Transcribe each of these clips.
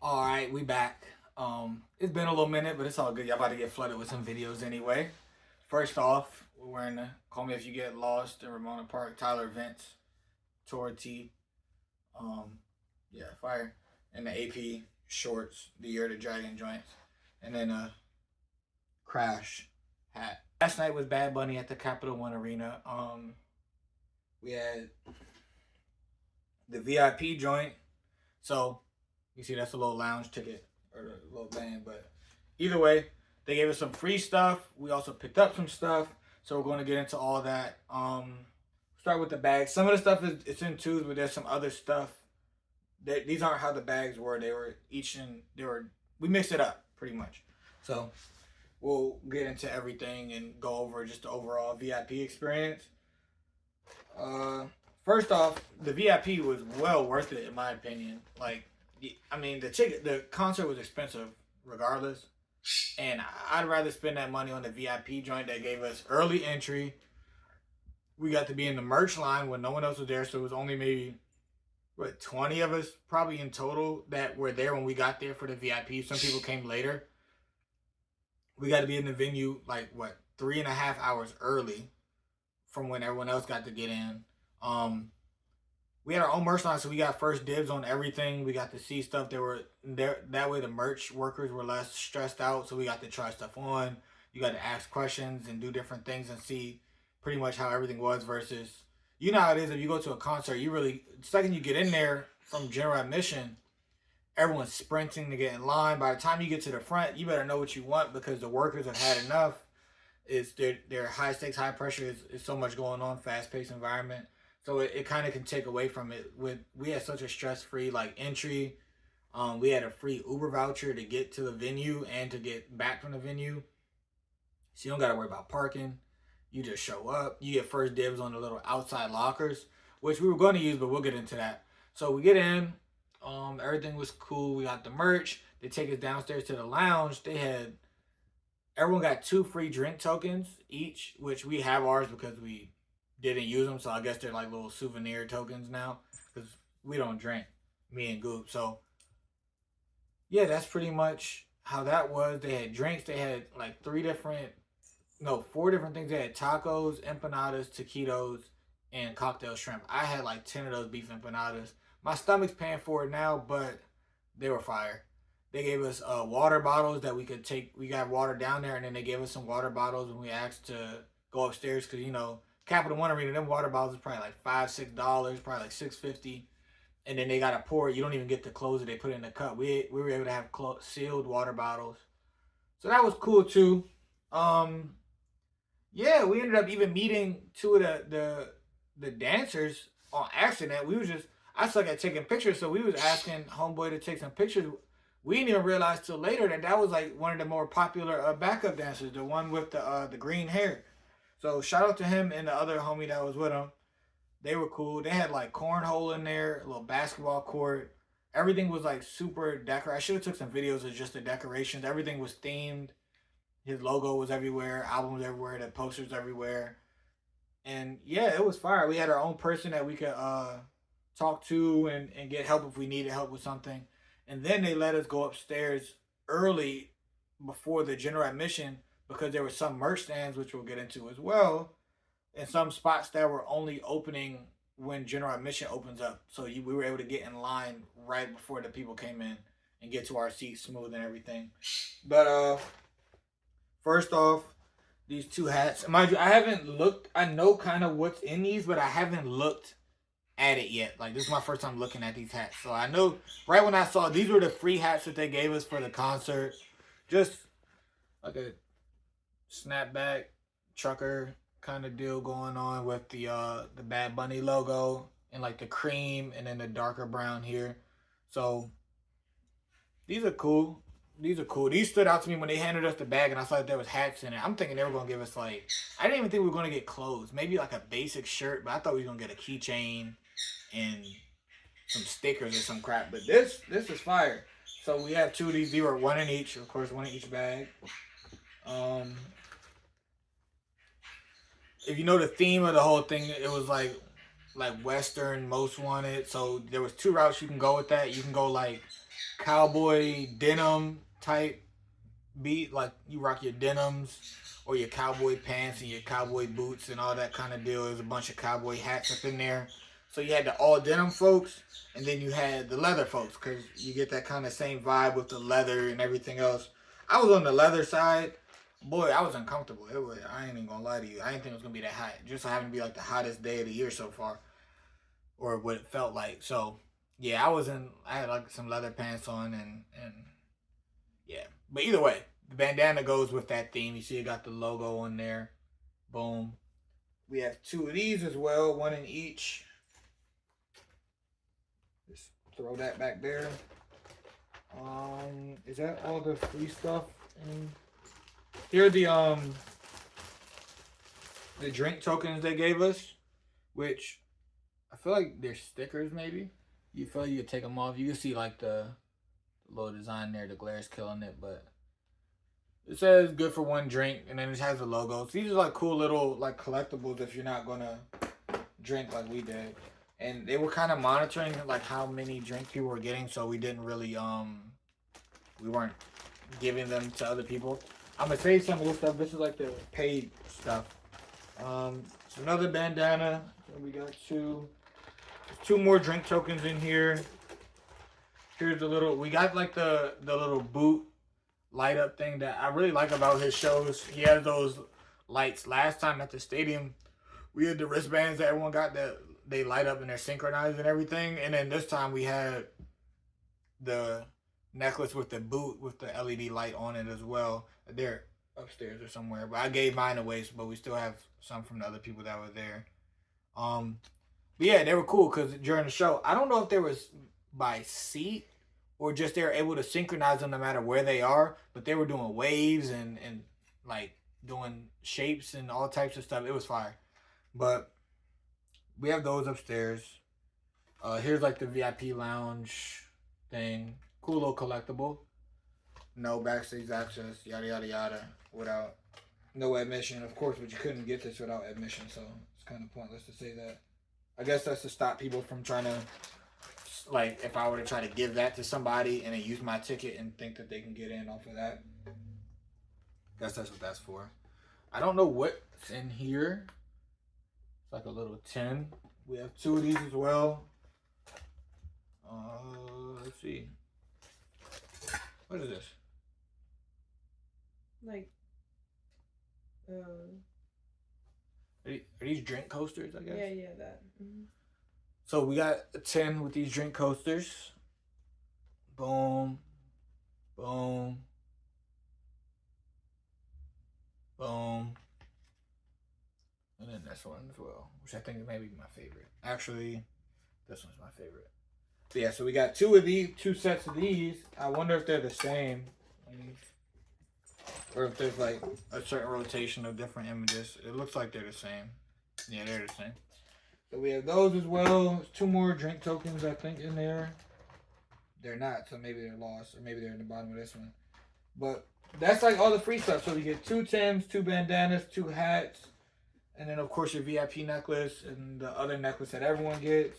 All right, we back. It's been a little minute, but it's all good. Y'all about to get flooded with some videos anyway. First off, we're wearing the Call Me If You Get Lost in Ramona Park, Tyler Vince, Tour T. Um, yeah, fire. And the AP shorts, the Year of the Dragon joints. And then a Crash hat. Last night was Bad Bunny at the Capital One Arena. We had the VIP joint. So you see that's a little lounge ticket or a little band, but either way, they gave us some free stuff. We also picked up some stuff, so we're going to get into all that. Start with the bags. Some of the stuff is it's in twos, but there's some other stuff. These aren't how the bags were. They were each in. They were. We mixed it up pretty much. So we'll get into everything and go over just the overall VIP experience. Uh, First off, the VIP was well worth it in my opinion. Like, I mean, the concert was expensive regardless, and I'd rather spend that money on the VIP joint that gave us early entry. We got to be in the merch line when no one else was there, so it was only maybe 20 of us probably in total that were there when we got there for the VIP. Some people came later. We got to be in the venue like 3.5 hours early from when everyone else got to get in. Um, we had our own merch line, so we got first dibs on everything. We got to see stuff that were there. That way, the merch workers were less stressed out, so we got to try stuff on. You got to ask questions and do different things and see pretty much how everything was. Versus, you know how it is if you go to a concert, you really the second you get in there from general admission, everyone's sprinting to get in line. By the time you get to the front, you better know what you want because the workers have had enough. It's their high stakes, high pressure is so much going on, fast paced environment. So it kind of can take away from it. We had such a stress free like entry. We had a free Uber voucher to get to the venue and to get back from the venue. So you don't gotta worry about parking. You just show up. You get first dibs on the little outside lockers, which we were going to use, but we'll get into that. So we get in. Everything was cool. We got the merch. They take us downstairs to the lounge. They had everyone got 2 free drink tokens each, which we have ours because we didn't use them. So I guess they're like little souvenir tokens now because we don't drink, me and Goop. So yeah, that's pretty much how that was. They had drinks. They had like 4 different things. They had tacos, empanadas, taquitos, and cocktail shrimp. I had like 10 of those beef empanadas. My stomach's paying for it now, but they were fire. They gave us water bottles that we could take. We got water down there, and then they gave us some water bottles when we asked to go upstairs because Capital One Arena, them water bottles is probably like $5, $6, probably like $6.50, and then they got to pour it. You don't even get to close it. They put it in the cup. We were able to have sealed water bottles, so that was cool too. Um, yeah, we ended up even meeting two of the dancers on accident. We was just I suck at taking pictures, so we was asking homeboy to take some pictures. We didn't even realize till later that was like one of the more popular backup dancers, the one with the green hair. So shout out to him and the other homie that was with him. They were cool. They had like cornhole in there, a little basketball court. Everything was like super decorated. I should have took some videos of just the decorations. Everything was themed. His logo was everywhere, albums everywhere, the posters everywhere. And yeah, it was fire. We had our own person that we could talk to and get help if we needed help with something. And then they let us go upstairs early before the general admission because there were some merch stands, which we'll get into as well, and some spots that were only opening when general admission opens up. So we were able to get in line right before the people came in and get to our seats smooth and everything. But first off, these two hats. Mind you, I haven't looked. I know kind of what's in these, but I haven't looked at it yet. Like this is my first time looking at these hats, so I know right when I saw these were the free hats that they gave us for the concert. Just like a snapback trucker kind of deal going on with the Bad Bunny logo and like the cream and then the darker brown here. So these are cool. These are cool. These stood out to me when they handed us the bag and I saw that there was hats in it. I'm thinking they were gonna give us like I didn't even think we were gonna get clothes. Maybe like a basic shirt, but I thought we were gonna get a keychain and some stickers or some crap. But this is fire. So we have 2 of these. These were 1 in each, of course, 1 in each bag. If you know the theme of the whole thing, it was like Western most wanted. So there was 2 routes you can go with that. You can go like cowboy denim type beat, like you rock your denims or your cowboy pants and your cowboy boots and all that kind of deal. There's a bunch of cowboy hats up in there. So you had the all denim folks, and then you had the leather folks, because you get that kind of same vibe with the leather and everything else. I was on the leather side. Boy, I was uncomfortable. I ain't even gonna lie to you. I didn't think it was gonna be that hot. Just so happened to be like the hottest day of the year so far, or what it felt like. So yeah, I had like some leather pants on, and yeah. But either way, the bandana goes with that theme. You see it got the logo on there. Boom. We have two of these as well, one in each. Just throw that back there. Is that all the free stuff? Here are the drink tokens they gave us, which I feel like they're stickers maybe. You feel like you could take them off. You can see like the little design there. The glare's killing it, but it says good for one drink, and then it has the logo. So these are like cool little like collectibles if you're not gonna drink like we did. And they were kind of monitoring like how many drinks people were getting, so we didn't really we weren't giving them to other people. I'm gonna say some of this stuff. This is like the paid stuff. So another bandana. So we got two more drink tokens in here. Here's the little. We got like the little boot light up thing that I really like about his shows. He has those lights. Last time at the stadium, we had the wristbands that everyone got that they light up and they're synchronized and everything. And then this time we had the necklace with the boot with the LED light on it as well. They're upstairs or somewhere, but I gave mine away, but we still have some from the other people that were there. But yeah, they were cool because during the show, I don't know if there was by seat or just they were able to synchronize them no matter where they are, but they were doing waves and like doing shapes and all types of stuff. It was fire. But we have those upstairs. Here's like the VIP lounge thing. Cool little collectible. No backstage access, yada yada yada, without no admission, of course, but you couldn't get this without admission, so it's kind of pointless to say that. I guess that's to stop people from trying to, like, if I were to try to give that to somebody and they use my ticket and think that they can get in off of that. Guess that's what that's for. I don't know what's in here. It's like a little tin. We have two of these as well. Let's see. What is this? Like, Are these drink coasters, I guess? yeah, that. Mm-hmm. So we got a 10 with these drink coasters. Boom. Boom. Boom. And then this one as well, which I think is maybe my favorite. Actually, this one's my favorite. So yeah, so we got two of these, two sets of these. I wonder if they're the same. Or if there's like a certain rotation of different images. It looks like they're the same. Yeah, they're the same. So we have those as well. Two more drink tokens, I think, in there. They're not, so maybe they're lost. Or maybe they're in the bottom of this one. But that's like all the free stuff. So we get two Tims, two bandanas, two hats. And then, of course, your VIP necklace and the other necklace that everyone gets.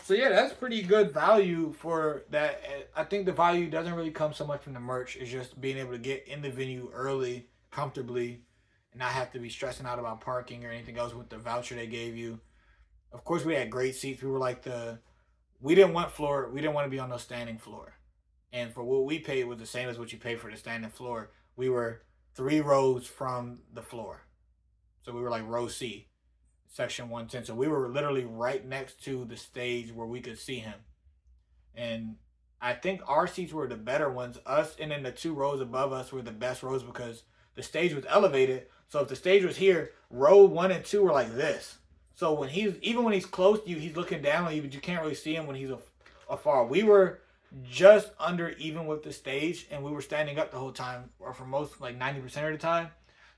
So yeah, that's pretty good value for that. I think the value doesn't really come so much from the merch. It's just being able to get in the venue early, comfortably, and not have to be stressing out about parking or anything else with the voucher they gave you. Of course, we had great seats. We were like we didn't want to be on no standing floor. And for what we paid was the same as what you pay for the standing floor. We were 3 rows from the floor. So we were like row C. Section 110. So we were literally right next to the stage where we could see him. And I think our seats were the better ones. Us and then the 2 rows above us were the best rows because the stage was elevated. So if the stage was here, row 1 and 2 were like this. So when even when he's close to you, he's looking down on you, but you can't really see him when he's afar. We were just under even with the stage, and we were standing up the whole time, or for most, like 90% of the time.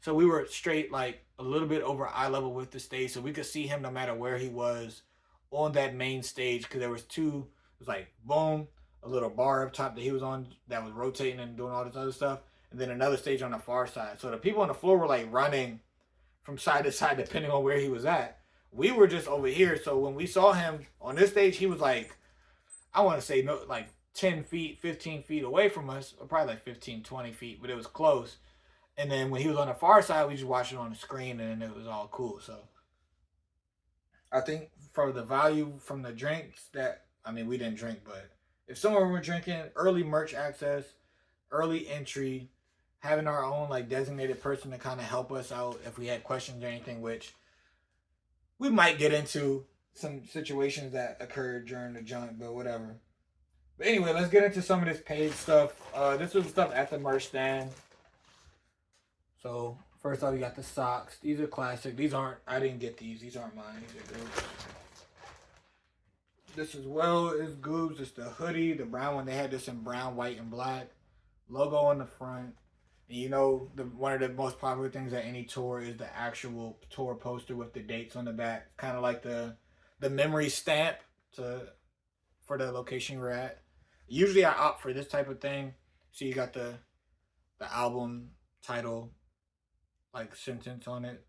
So we were straight, like, a little bit over eye level with the stage, so we could see him no matter where he was on that main stage, because there was 2, it was like, boom, a little bar up top that he was on that was rotating and doing all this other stuff, and then another stage on the far side. So the people on the floor were, like, running from side to side depending on where he was at. We were just over here, so when we saw him on this stage, he was, like, I want to say, no, like, 10 feet, 15 feet away from us, or probably like 15, 20 feet, but it was close. And then when he was on the far side, we just watched it on the screen and it was all cool. So I think for the value from the drinks that, I mean, we didn't drink, but if someone were drinking, early merch access, early entry, having our own like designated person to kind of help us out if we had questions or anything, which we might get into some situations that occurred during the jump, but whatever. But anyway, let's get into some of this paid stuff. This was stuff at the merch stand. So first off, we got the socks. These are classic. These aren't, I didn't get these. These aren't mine. These are Goob's. This as well is Goob's. It's the hoodie, the brown one. They had this in brown, white, and black. Logo on the front. And you know, one of the most popular things at any tour is the actual tour poster with the dates on the back. Kind of like the memory stamp for the location we're at. Usually I opt for this type of thing. So you got the album title, like sentence on it.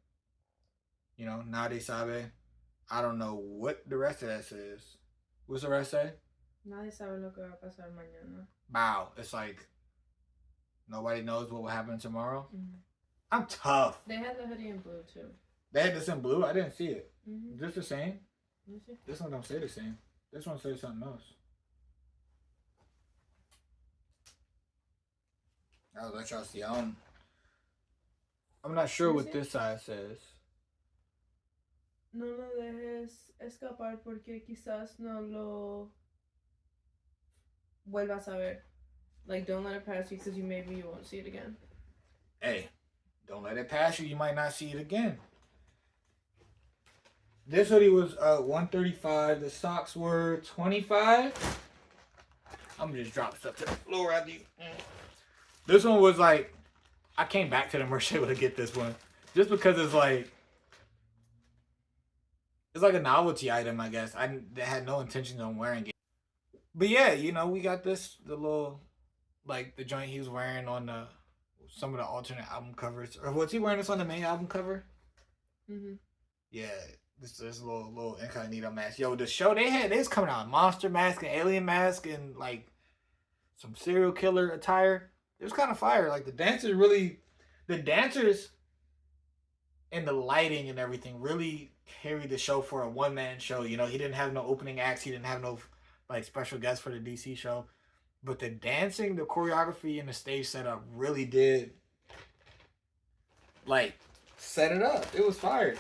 You know, Nadie Sabe. I don't know what the rest of that says. What's the rest say? Nadie sabe lo que va a pasar mañana. Wow. It's like nobody knows what will happen tomorrow. Mm-hmm. I'm tough. They had the hoodie in blue too. They had this in blue? I didn't see it. Mm-hmm. Is this the same? This one don't say the same. This one says something else. I'll let y'all see. I'm not sure what this side says. No lo dejes escapar porque quizás no lo vuelvas a ver. Like, don't let it pass you because maybe you won't see it again. Hey, don't let it pass you. You might not see it again. This hoodie was $135. The socks were $25. I'm gonna just drop stuff to the floor after you. This one was like, I came back to the merch table to get this one just because it's like a novelty item, I guess. I had no intention on wearing it. But yeah, you know, we got the little, like the joint he was wearing on some of the alternate album covers. Or was he wearing this on the main album cover? Mm-hmm. Yeah, this little incognito mask. Yo, the show they was coming out monster mask and alien mask and like some serial killer attire. It was kind of fire. Like the dancers and the lighting and everything really carried the show for a one-man show. You know, he didn't have no opening acts. He didn't have no like special guests for the DC show. But the dancing, the choreography, and the stage setup really did like set it up. It was fire.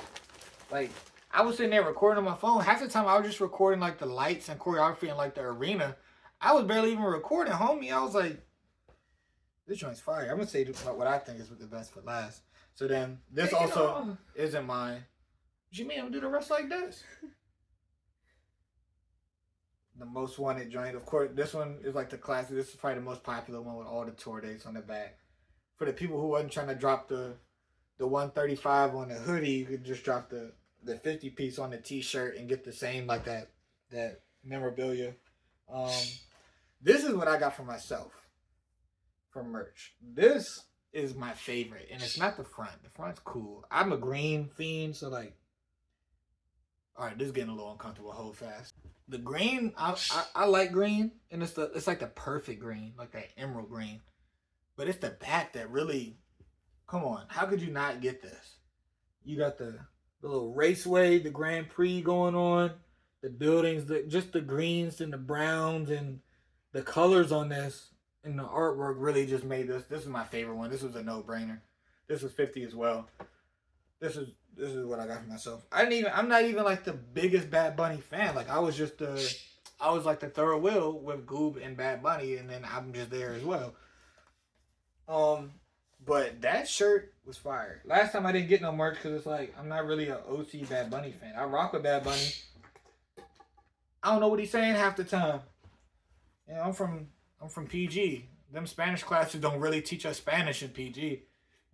Like I was sitting there recording on my phone. Half the time I was just recording like the lights and choreography and like the arena. I was barely even recording, homie. I was like, this joint's fire. I'm gonna say what I think is the best for last. So then this also isn't mine. What you mean I'm gonna do the rest like this? The most wanted joint. Of course, this one is like the classic. This is probably the most popular one with all the tour dates on the back. For the people who wasn't trying to drop the 135 on the hoodie, you could just drop the 50 piece on the t-shirt and get the same like that memorabilia. This is what I got for myself from merch. This is my favorite, and it's not the front. The front's cool. I'm a green fiend, so like, all right, this is getting a little uncomfortable. Hold fast. The green, I like green, and it's like the perfect green, like that emerald green. But it's the back that really, come on, how could you not get this? You got the little raceway, the Grand Prix going on, the buildings, just the greens and the browns and the colors on this and the artwork really just made this. This is my favorite one. This was a no-brainer. This was 50 as well. This is what I got for myself. I'm not even like the biggest Bad Bunny fan. Like I was like the third wheel with Goob and Bad Bunny, and then I'm just there as well. But that shirt was fire. Last time I didn't get no merch because it's like I'm not really an OC Bad Bunny fan. I rock with Bad Bunny. I don't know what he's saying half the time. You know, I'm from PG. Them Spanish classes don't really teach us Spanish in PG.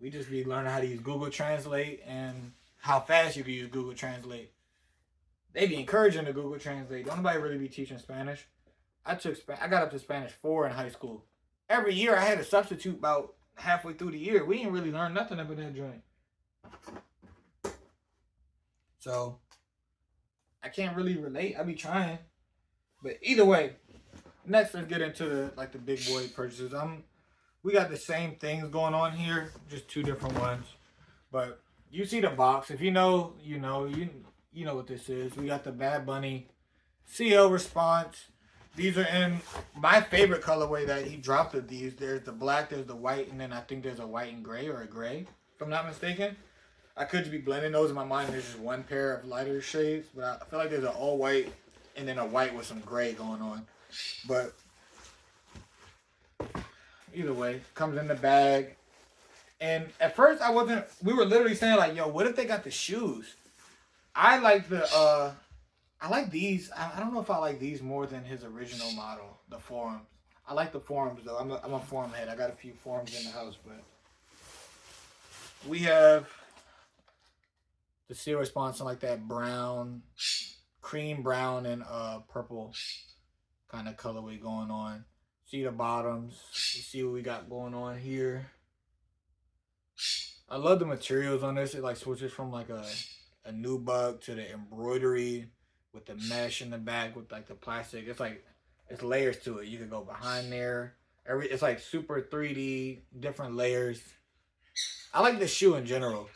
We just be learning how to use Google Translate and how fast you can use Google Translate. They be encouraging the Google Translate. Don't nobody really be teaching Spanish. I got up to Spanish 4 in high school. Every year I had a substitute about halfway through the year. We didn't really learn nothing about that joint. So I can't really relate. I be trying. But either way, Next, let's get into the big boy purchases. We got the same things going on here, just two different ones. But you see the box. If you know, you know. You know what this is. We got the Bad Bunny CL Response. These are in my favorite colorway that he dropped of these. There's the black, there's the white, and then I think there's a white and gray or a gray, if I'm not mistaken. I could just be blending those in my mind. There's just one pair of lighter shades, but I feel like there's an all white and then a white with some gray going on. But either way, comes in the bag. And at first we were literally saying like, yo, what if they got the shoes? I like I like these. I don't know if I like these more than his original model, the Forums. I like the Forums though. I'm a Forum head. I got a few Forums in the house, but we have the CL Response in like that brown, cream brown and purple kind of colorway going on. See the bottoms. You see what we got going on here. I love the materials on this. It like switches from like a nubuck to the embroidery with the mesh in the back with like the plastic. It's layers to it. You can go behind there. It's like super 3D, different layers. I like the shoe in general.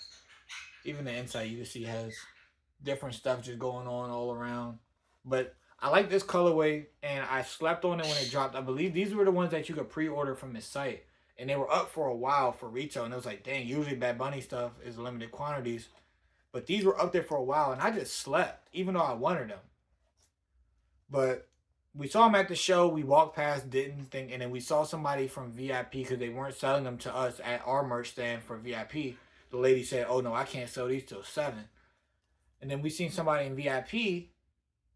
Even the inside you can see has different stuff just going on all around. But I like this colorway and I slept on it when it dropped. I believe these were the ones that you could pre-order from his site. And they were up for a while for retail. And it was like, dang, usually Bad Bunny stuff is limited quantities. But these were up there for a while, and I just slept, even though I wanted them. But we saw them at the show. We walked past, didn't think, and then we saw somebody from VIP because they weren't selling them to us at our merch stand for VIP. The lady said, oh, no, I can't sell these till 7. And then we seen somebody in VIP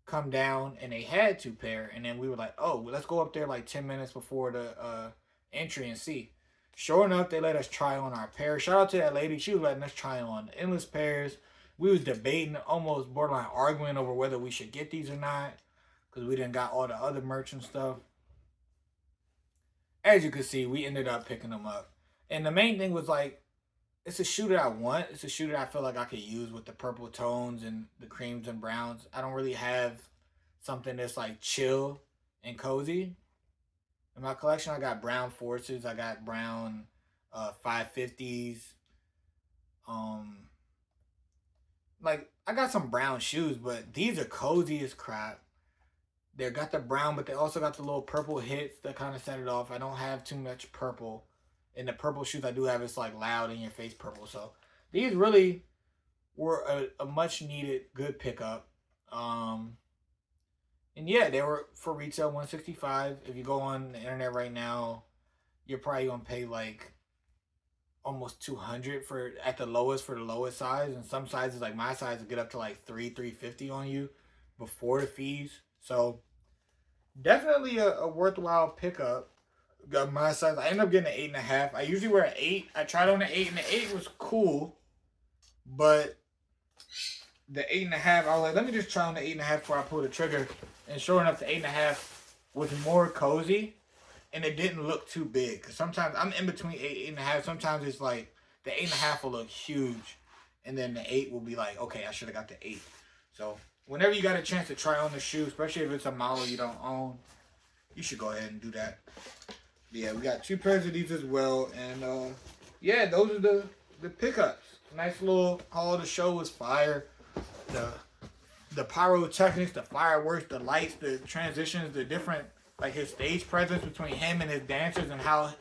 come down, and they had 2 pair. And then we were like, oh, well, let's go up there like 10 minutes before the entry and see. Sure enough, they let us try on our pair. Shout out to that lady. She was letting us try on endless pairs. We was debating, almost borderline arguing over whether we should get these or not. Because we didn't got all the other merch and stuff. As you can see, we ended up picking them up. And the main thing was like, it's a shoe that I want. It's a shoe that I feel like I could use with the purple tones and the creams and browns. I don't really have something that's like chill and cozy. In my collection, I got brown Forces. I got brown 550s. Like, I got some brown shoes, but these are cozy as crap. They got the brown, but they also got the little purple hits that kind of set it off. I don't have too much purple. And the purple shoes I do have is like loud in your face purple. So these really were a much needed good pickup. And yeah, they were for retail $165. If you go on the internet right now, you're probably gonna pay like almost $200 for at the lowest for the lowest size, and some sizes like my size will get up to like $350 on you before the fees. So definitely a worthwhile pickup. Got my size. I ended up getting an 8.5. I usually wear an 8. I tried on an 8, and the 8 was cool, but the 8.5, I was like, let me just try on the 8.5 before I pull the trigger. And sure enough, the 8.5 was more cozy, and it didn't look too big. Cause sometimes I'm in between 8 and 8.5. Sometimes it's like the 8.5 will look huge, and then the 8 will be like, okay, I should have got the 8. So whenever you got a chance to try on the shoe, especially if it's a model you don't own, you should go ahead and do that. But yeah, we got 2 pairs of these as well, and yeah, those are the pickups. Nice little haul. The show was fire. The pyrotechnics, the fireworks, the lights, the transitions, the different, like his stage presence between him and his dancers, and how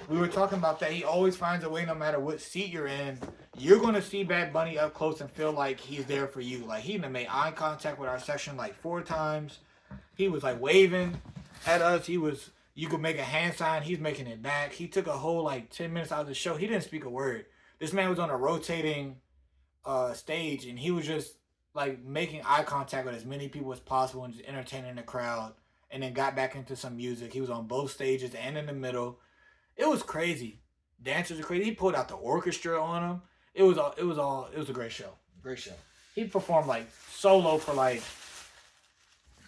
we were talking about that. He always finds a way, no matter what seat you're in, you're going to see Bad Bunny up close and feel like he's there for you. Like, he even made eye contact with our section like 4 times. He was like waving at us. You could make a hand sign, he's making it back. He took a whole like 10 minutes out of the show. He didn't speak a word. This man was on a rotating stage, and he was just like making eye contact with as many people as possible and just entertaining the crowd, and then got back into some music. He was on both stages and in the middle. It was crazy. Dancers are crazy. He pulled out the orchestra on him. It was a great show. Great show. He performed like solo for like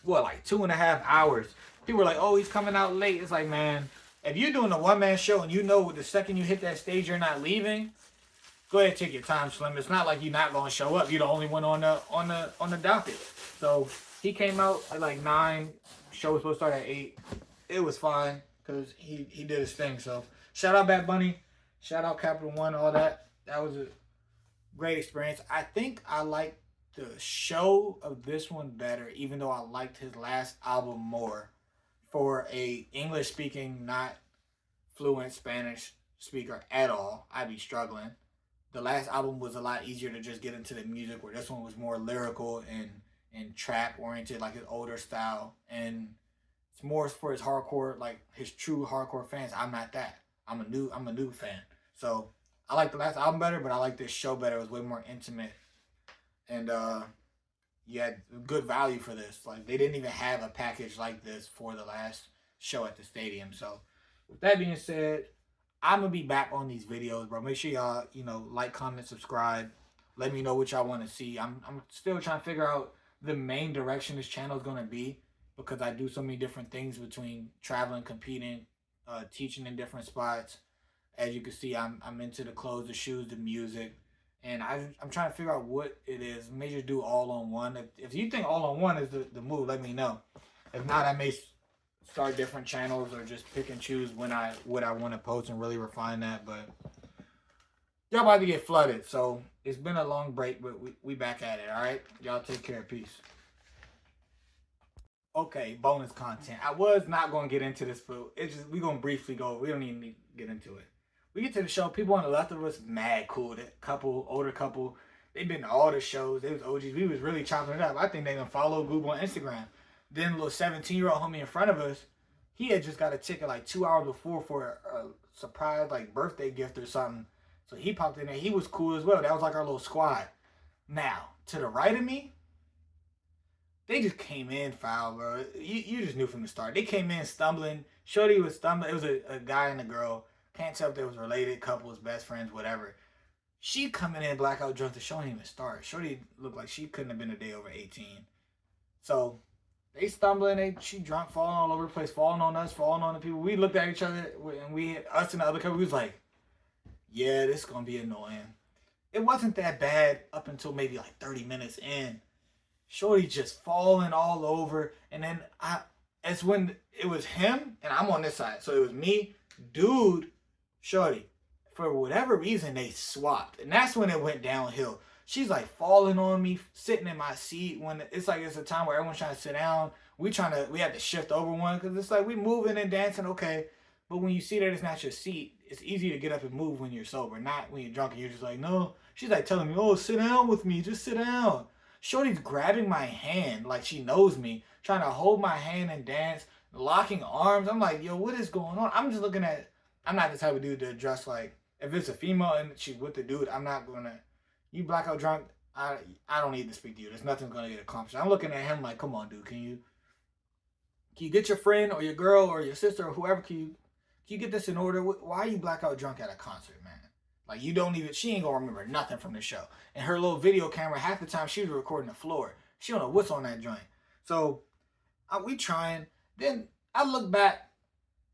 2.5 hours. People were like, oh, he's coming out late. It's like, man, if you're doing a one-man show and you know the second you hit that stage you're not leaving, go ahead and take your time, Slim. It's not like you're not gonna show up. You're the only one on the docket. So he came out at like 9. Show was supposed to start at 8. it was fine because he did his thing. So shout out Bad Bunny, shout out Capital One, all that. That was a great experience. I think I liked the show of this one better, even though I liked his last album more. For a English speaking, not fluent Spanish speaker at all, I'd be struggling. The last album was a lot easier to just get into the music, where this one was more lyrical and trap oriented, like his older style, and it's more for his hardcore, like his true hardcore fans. I'm not that. I'm a new fan. So I like the last album better, but I like this show better. It was way more intimate, and you had good value for this. Like they didn't even have a package like this for the last show at the stadium. So with that being said, I'm gonna be back on these videos, bro. Make sure y'all, like, comment, subscribe. Let me know what y'all want to see. I'm still trying to figure out the main direction this channel is gonna be, because I do so many different things between traveling, competing, teaching in different spots. As you can see, I'm into the clothes, the shoes, the music, and I'm trying to figure out what it is. Maybe just do all on one. If you think all on one is the move, let me know. If not, I may start different channels or just pick and choose what I want to post and really refine that. But y'all about to get flooded, so it's been a long break, but we back at it. All right, y'all take care. Peace. Okay, bonus content. I was not going to get into this, but it's just we gonna briefly go. We don't even need to get into it. We get to the show. People on the left of us mad cool. That older couple, they've been to all the shows. They was OGs. We was really chopping it up. I think they gonna follow Google on Instagram. Then little 17-year-old homie in front of us, he had just got a ticket like 2 hours before for a surprise like birthday gift or something. So he popped in there. He was cool as well. That was like our little squad. Now, to the right of me, they just came in foul, bro. You just knew from the start. They came in stumbling. Shorty was stumbling. It was a guy and a girl. Can't tell if they was related, couples, best friends, whatever. She coming in blackout drunk. The show didn't even start. Shorty looked like she couldn't have been a day over 18. So they stumbling. She drunk, falling all over the place, falling on us, falling on the people. We looked at each other, and us and the other couple, we was like, yeah, this is going to be annoying. It wasn't that bad up until maybe like 30 minutes in. Shorty just falling all over. And then it's when it was him, and I'm on this side. So it was me, dude, Shorty. For whatever reason, they swapped. And that's when it went downhill. She's like falling on me, sitting in my seat. When it's like it's a time where everyone's trying to sit down. We had to shift over one, because it's like we moving and dancing, okay. But when you see that it's not your seat, it's easy to get up and move when you're sober, not when you're drunk and you're just like, no. She's like telling me, oh, sit down with me, just sit down. Shorty's grabbing my hand like she knows me, trying to hold my hand and dance, locking arms. I'm like, yo, what is going on? I'm just looking at, I'm not the type of dude to dress like, if it's a female and she's with the dude, I'm not going to, you blackout drunk, I don't need to speak to you. There's nothing going to get accomplished. I'm looking at him like, come on, dude, can you get your friend or your girl or your sister or whoever, can you get this in order? Why are you blackout drunk at a concert, man? Like, she ain't gonna remember nothing from the show. And her little video camera, half the time she was recording the floor. She don't know what's on that joint. So, we trying. Then I look back,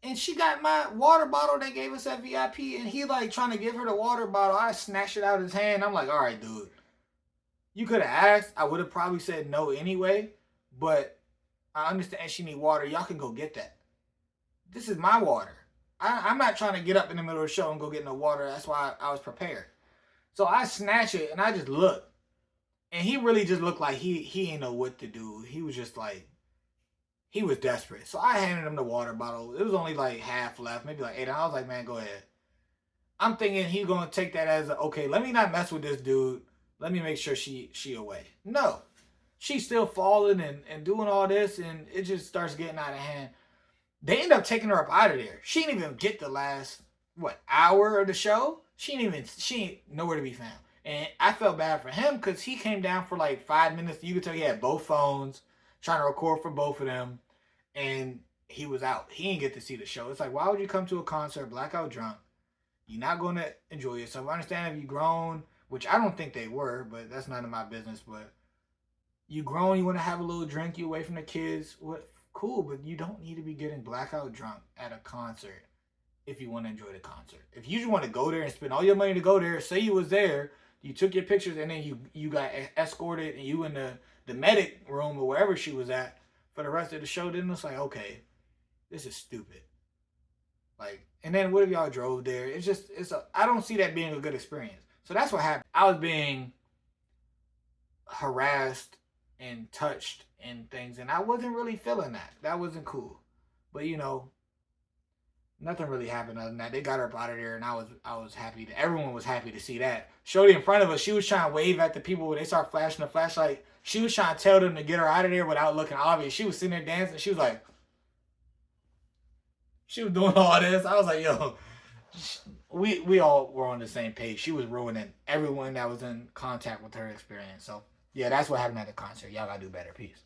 and she got my water bottle they gave us at VIP, and he like trying to give her the water bottle. I snatched it out of his hand. I'm like, all right, dude. You could have asked. I would have probably said no anyway, but I understand she need water. Y'all can go get that. This is my water. I'm not trying to get up in the middle of the show and go get no water. That's why I was prepared. So I snatch it and I just look. And he really just looked like he didn't know what to do. He was just like, he was desperate. So I handed him the water bottle. It was only like half left, maybe like 8. I was like, man, go ahead. I'm thinking he's going to take that as, okay, let me not mess with this dude. Let me make sure she away. No. She's still falling and doing all this, and it just starts getting out of hand. They end up taking her up out of there. She didn't even get the last, hour of the show? She ain't nowhere to be found. And I felt bad for him because he came down for like 5 minutes. You could tell he had both phones, trying to record for both of them. And he was out. He didn't get to see the show. It's like, why would you come to a concert blackout drunk? You're not going to enjoy yourself. I understand if you grown, which I don't think they were, but that's none of my business. But you grown, you want to have a little drink, you away from the kids. Cool, but you don't need to be getting blackout drunk at a concert if you want to enjoy the concert. If you just want to go there and spend all your money to go there, say you was there, you took your pictures, and then you got escorted, and you in the medic room or wherever she was at for the rest of the show, then it's like, okay, this is stupid. Like, and then what if y'all drove there? I don't see that being a good experience. So that's what happened. I was being harassed and touched and things, and I wasn't really feeling that. That wasn't cool. But you know, nothing really happened other than that. They got her up out of there, and I was happy. Everyone was happy to see that. Shorty in front of us, she was trying to wave at the people when they start flashing the flashlight. She was trying to tell them to get her out of there without looking obvious. She was sitting there dancing. She was like, she was doing all this. I was like, yo, we all were on the same page. She was ruining everyone that was in contact with her experience. So yeah, that's what happened at the concert. Y'all gotta do better. Peace.